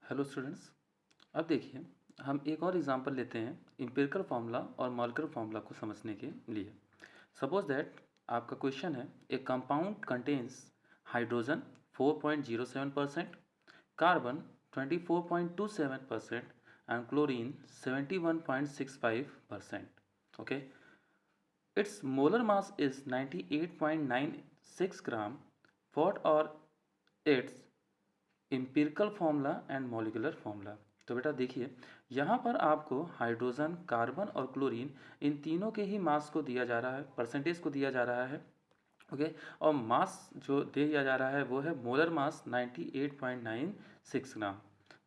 Hello students. अब देखिए, हम एक और एग्जांपल लेते हैं एम्पिरिकल फार्मूला और मॉलिक्यूलर फार्मूला को समझने के लिए। सपोज दैट आपका क्वेश्चन है, ए compound contains hydrogen 4.07%, carbon 24.27% and chlorine 71.65%. Okay, its molar mass is 98.96 gram. What are its empirical formula and molecular formula? तो बेटा देखिए, यहाँ पर आपको हाइड्रोजन, कार्बन और क्लोरीन इन तीनों के ही मास को दिया जा रहा है, परसेंटेज को दिया जा रहा है। ओके, और मास जो दिया जा रहा है वो है मोलर मास 98.96 ग्राम।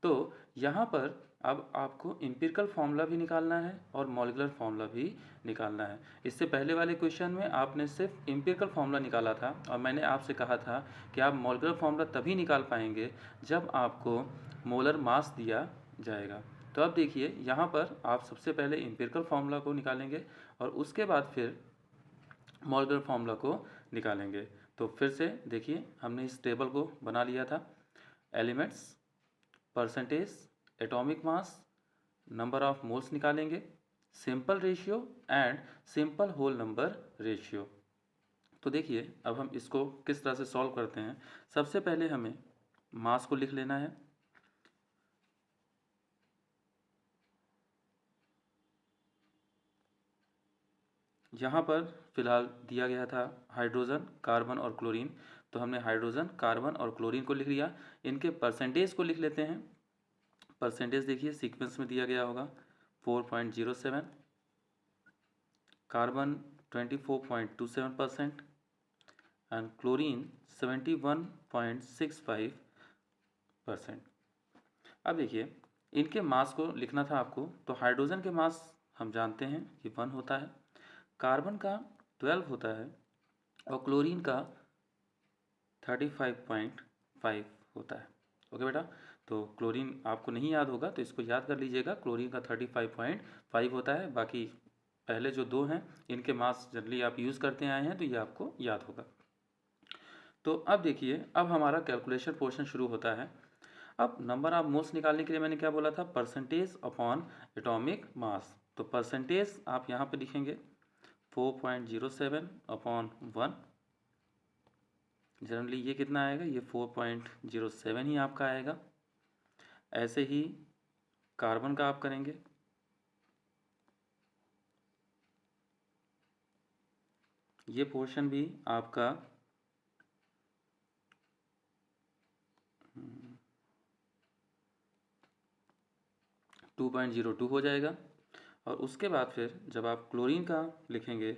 तो यहाँ पर अब आपको एम्पिरिकल फार्मूला भी निकालना है और मॉलिकुलर फार्मूला भी निकालना है। इससे पहले वाले क्वेश्चन में आपने सिर्फ एम्पिरिकल फार्मूला निकाला था और मैंने आपसे कहा था कि आप मॉलिकुलर फार्मूला तभी निकाल पाएंगे जब आपको मोलर मास दिया जाएगा। तो अब देखिए, यहाँ पर आप सबसे पहले एम्पिरिकल फार्मूला को निकालेंगे और उसके बाद फिर मॉलिकुलर फार्मूला को निकालेंगे। तो फिर से देखिए, हमने इस टेबल को बना लिया था। Elements, percentage, atomic mass, number of moles निकालेंगे, simple ratio and simple whole number ratio. तो देखिए, अब हम इसको किस तरह से सॉल्व करते हैं। सबसे पहले हमें मास को लिख लेना है। यहाँ पर फिलहाल दिया गया था हाइड्रोजन, कार्बन और क्लोरीन, तो हमने हाइड्रोजन, कार्बन और क्लोरीन को लिख लिया। इनके परसेंटेज को लिख लेते हैं। परसेंटेज देखिए सीक्वेंस में दिया गया होगा, 4.07, कार्बन 24.27% एंड क्लोरीन 71.65%। अब देखिए, इनके मास को लिखना था आपको। तो हाइड्रोजन के मास हम जानते हैं कि 1 होता है, कार्बन का 12 होता है और क्लोरीन का 35.5 होता है। ओके बेटा, तो क्लोरीन आपको नहीं याद होगा तो इसको याद कर लीजिएगा। क्लोरीन का 35.5 होता है। बाकी पहले जो दो हैं इनके मास जनरली आप यूज़ करते आए हैं तो ये आपको याद होगा। तो अब देखिए, अब हमारा कैलकुलेशन पोर्शन शुरू होता है। अब नंबर ऑफ मोल्स निकालने के लिए मैंने क्या बोला था, परसेंटेज अपॉन एटॉमिक मास। तो परसेंटेज आप यहाँ पे लिखेंगे 4.07 अपॉन 1। जनरली ये कितना आएगा, ये 4.07 ही आपका आएगा। ऐसे ही कार्बन का आप करेंगे, ये पोर्शन भी आपका 2.02 हो जाएगा। और उसके बाद फिर जब आप क्लोरीन का लिखेंगे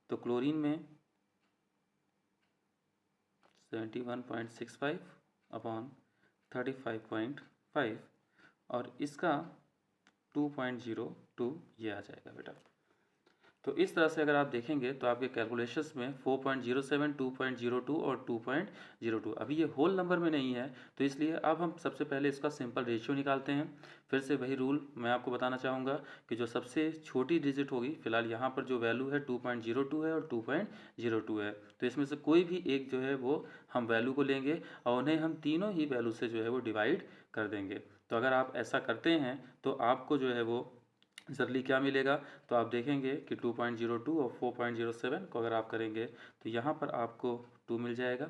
तो क्लोरीन में 71.65 अपॉन 35.5 और इसका 2.02 ये आ जाएगा बेटा। तो इस तरह से अगर आप देखेंगे तो आपके कैलकुलेशंस में 4.07, 2.02 और 2.02, अभी ये होल नंबर में नहीं है तो इसलिए अब हम सबसे पहले इसका सिंपल रेशियो निकालते हैं। फिर से वही रूल मैं आपको बताना चाहूँगा कि जो सबसे छोटी डिजिट होगी, फिलहाल यहाँ पर जो वैल्यू है 2.02 है और 2.02 है, तो इसमें से कोई भी एक जो है वो हम वैल्यू को लेंगे और उन्हें हम तीनों ही वैल्यू से जो है वो डिवाइड कर देंगे। तो अगर आप ऐसा करते हैं तो आपको जो है वो जनरली क्या मिलेगा, तो आप देखेंगे कि 2.02 और 4.07 को अगर आप करेंगे तो यहाँ पर आपको 2 मिल जाएगा।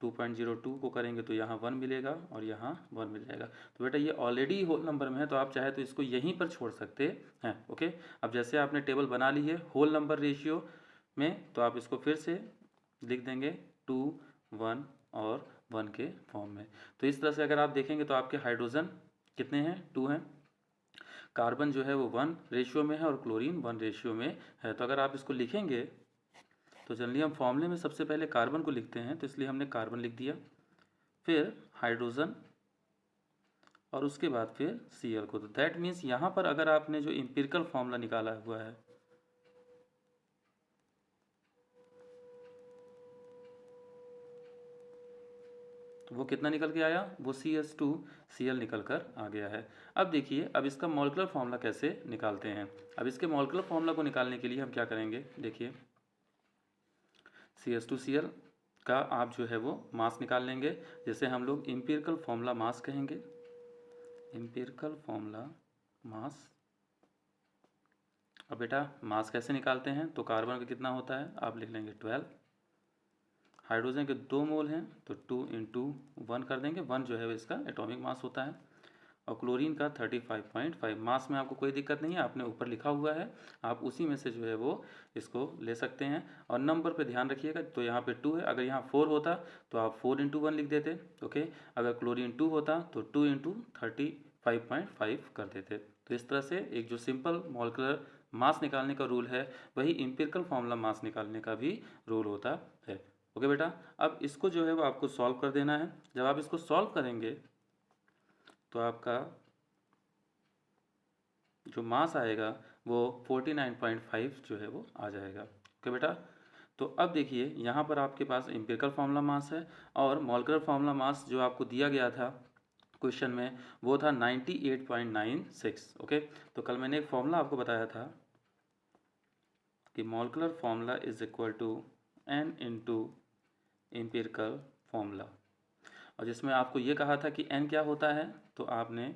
2.02 को करेंगे तो यहाँ 1 मिलेगा और यहाँ 1 मिल जाएगा। तो बेटा ये ऑलरेडी होल नंबर में है तो आप चाहे तो इसको यहीं पर छोड़ सकते हैं। ओके, अब जैसे आपने टेबल बना ली है होल नंबर रेशियो में, तो आप इसको फिर से लिख देंगे 2, 1 और 1 के फॉर्म में। तो इस तरह से अगर आप देखेंगे तो आपके हाइड्रोजन कितने हैं, 2 हैं, कार्बन जो है वो 1 रेशियो में है और क्लोरीन 1 रेशियो में है। तो अगर आप इसको लिखेंगे तो जनरली हम फॉर्मूले में सबसे पहले कार्बन को लिखते हैं, तो इसलिए हमने कार्बन लिख दिया, फिर हाइड्रोजन और उसके बाद फिर Cl को। तो दैट मीन्स यहाँ पर अगर आपने जो एम्पिरिकल फॉर्मूला निकाला हुआ है तो वो कितना निकल के आया, वो CH2Cl निकल कर आ गया है। अब देखिए, अब इसका मॉलिक्यूलर फार्मूला कैसे निकालते हैं। अब इसके मॉलिक्यूलर फार्मूला को निकालने के लिए हम क्या करेंगे, देखिए CH2Cl का आप जो है वो मास निकाल लेंगे, जैसे हम लोग एम्पिरिकल फार्मूला मास कहेंगे। Empirical formula mass. अब बेटा मास कैसे निकालते हैं, तो कार्बन का कितना होता है, आप लिख लेंगे 12, हाइड्रोजन के 2 मोल हैं तो 2 इंटू 1 कर देंगे, 1 जो है वो इसका एटॉमिक मास होता है, और क्लोरीन का 35.5। मास में आपको कोई दिक्कत नहीं है, आपने ऊपर लिखा हुआ है, आप उसी में से जो है वो इसको ले सकते हैं। और नंबर पे ध्यान रखिएगा, तो यहाँ पे 2 है, अगर यहाँ 4 होता तो आप 4 इंटू 1 लिख देते, ओके। अगर क्लोरीन 2 होता तो 2 इंटू 35.5 कर देते। तो इस तरह से एक जो सिंपल मॉलिक्यूलर मास निकालने का रूल है, वही इम्पिरिकल फॉर्मूला मास निकालने का भी रूल होता है, ओके बेटा। अब इसको जो है वो आपको सॉल्व कर देना है। जब आप इसको सॉल्व करेंगे तो आपका जो मास आएगा वो 49.5 जो है वो आ जाएगा, ओके बेटा। तो अब देखिए यहाँ पर आपके पास एम्पिरिकल फार्मूला मास है, और मॉलिक्यूलर फार्मूला मास जो आपको दिया गया था क्वेश्चन में वो था 98.96, ओके। तो कल मैंने एक फॉर्मूला आपको बताया था कि molecular formula is equal to n into empirical formula, और जिसमें आपको ये कहा था कि n क्या होता है, तो आपने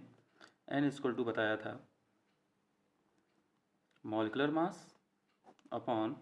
n इक्वल टू बताया था मॉलिक्यूलर मास अपॉन